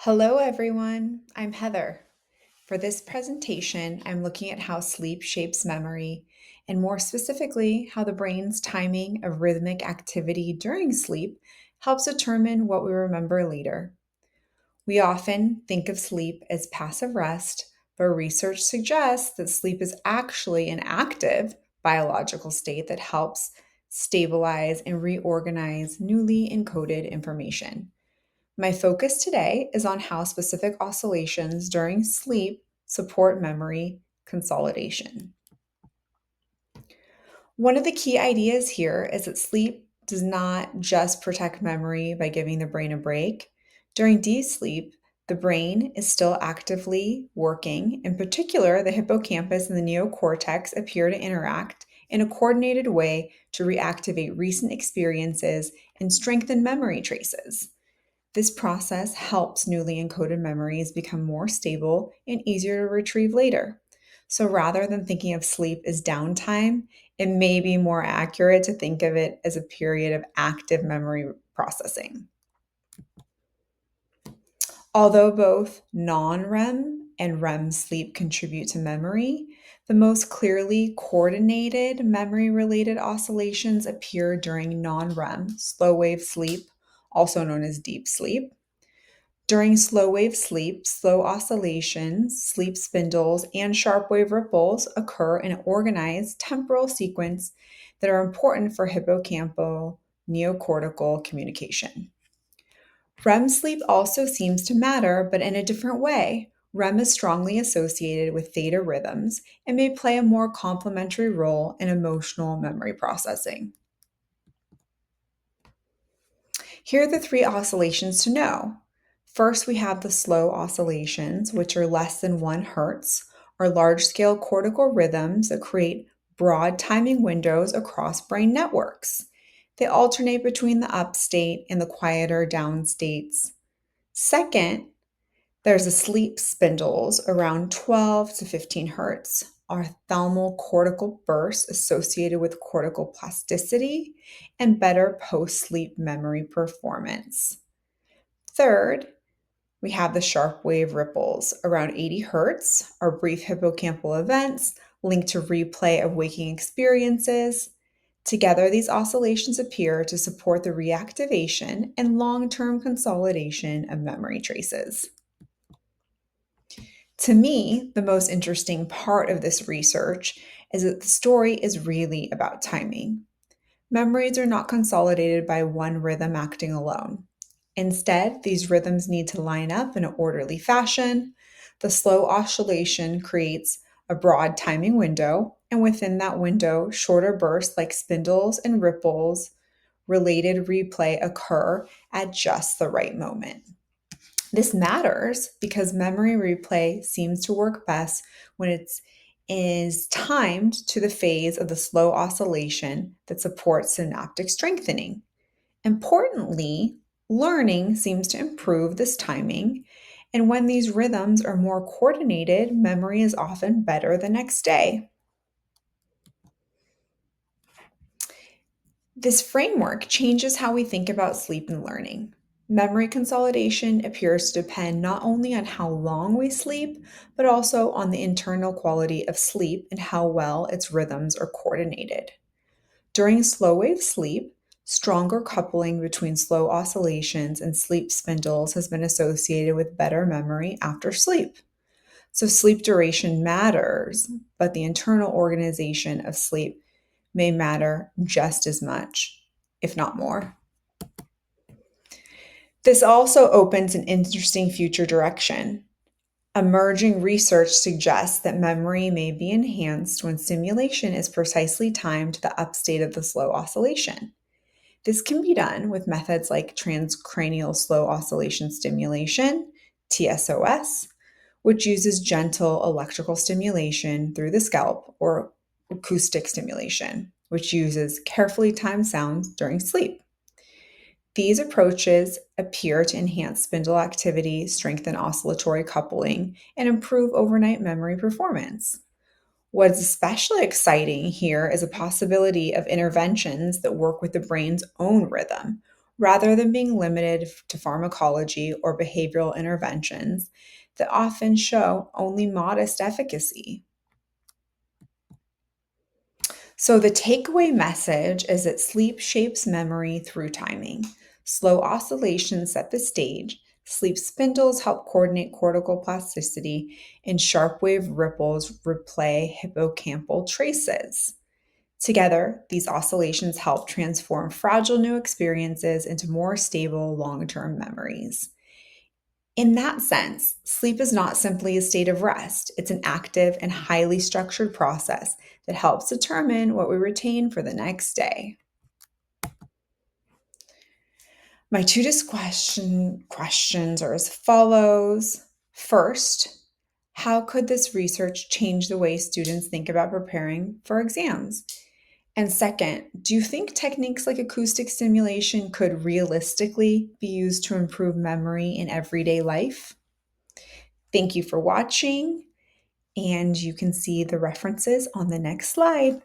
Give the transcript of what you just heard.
Hello, everyone. I'm Heather. For this presentation, I'm looking at how sleep shapes memory, and more specifically, how the brain's timing of rhythmic activity during sleep helps determine what we remember later. We often think of sleep as passive rest, but research suggests that sleep is actually an active biological state that helps stabilize and reorganize newly encoded information. My focus today is on how specific oscillations during sleep support memory consolidation. One of the key ideas here is that sleep does not just protect memory by giving the brain a break. During deep sleep, the brain is still actively working. In particular, the hippocampus and the neocortex appear to interact in a coordinated way to reactivate recent experiences and strengthen memory traces. This process helps newly encoded memories become more stable and easier to retrieve later. So rather than thinking of sleep as downtime, it may be more accurate to think of it as a period of active memory processing. Although both non REM and REM sleep contribute to memory, the most clearly coordinated memory related oscillations appear during non REM, slow wave sleep, also known as deep sleep. During slow wave sleep, slow oscillations, sleep spindles, and sharp wave ripples occur in an organized temporal sequence that are important for hippocampal neocortical communication. REM sleep also seems to matter, but in a different way. REM is strongly associated with theta rhythms and may play a more complementary role in emotional memory processing. Here are the three oscillations to know. First, we have the slow oscillations, which are less than 1 hertz, or large scale cortical rhythms that create broad timing windows across brain networks. They alternate between the up state and the quieter down states. Second, there's the sleep spindles around 12 to 15 hertz, ophthalmal cortical bursts associated with cortical plasticity and better post sleep memory performance. Third, we have the sharp wave ripples around 80 hertz, are brief hippocampal events linked to replay of waking experiences. Together, these oscillations appear to support the reactivation and long term consolidation of memory traces. To me, the most interesting part of this research is that the story is really about timing. Memories are not consolidated by one rhythm acting alone. Instead, these rhythms need to line up in an orderly fashion. The slow oscillation creates a broad timing window, and within that window, shorter bursts like spindles and ripples related replay occur at just the right moment. This matters because memory replay seems to work best when it is timed to the phase of the slow oscillation that supports synaptic strengthening. Importantly, learning seems to improve this timing, and when these rhythms are more coordinated, memory is often better the next day. This framework changes how we think about sleep and learning. Memory consolidation appears to depend not only on how long we sleep, but also on the internal quality of sleep and how well its rhythms are coordinated. During slow wave sleep, stronger coupling between slow oscillations and sleep spindles has been associated with better memory after sleep. So, sleep duration matters, but the internal organization of sleep may matter just as much, if not more. This also opens an interesting future direction. Emerging research suggests that memory may be enhanced when stimulation is precisely timed to the upstate of the slow oscillation. This can be done with methods like transcranial slow oscillation stimulation, TSOS, which uses gentle electrical stimulation through the scalp, or acoustic stimulation, which uses carefully timed sounds during sleep. These approaches appear to enhance spindle activity, strengthen oscillatory coupling, and improve overnight memory performance. What's especially exciting here is a possibility of interventions that work with the brain's own rhythm, rather than being limited to pharmacology or behavioral interventions that often show only modest efficacy. So, the takeaway message is that sleep shapes memory through timing. Slow oscillations set the stage, sleep spindles help coordinate cortical plasticity, and sharp wave ripples replay hippocampal traces. Together, these oscillations help transform fragile new experiences into more stable long term memories. In that sense, sleep is not simply a state of rest, it's an active and highly structured process that helps determine what we retain for the next day. My two questions are as follows. First, how could this research change the way students think about preparing for exams? And second, do you think techniques like acoustic stimulation could realistically be used to improve memory in everyday life? Thank you for watching, and you can see the references on the next slide.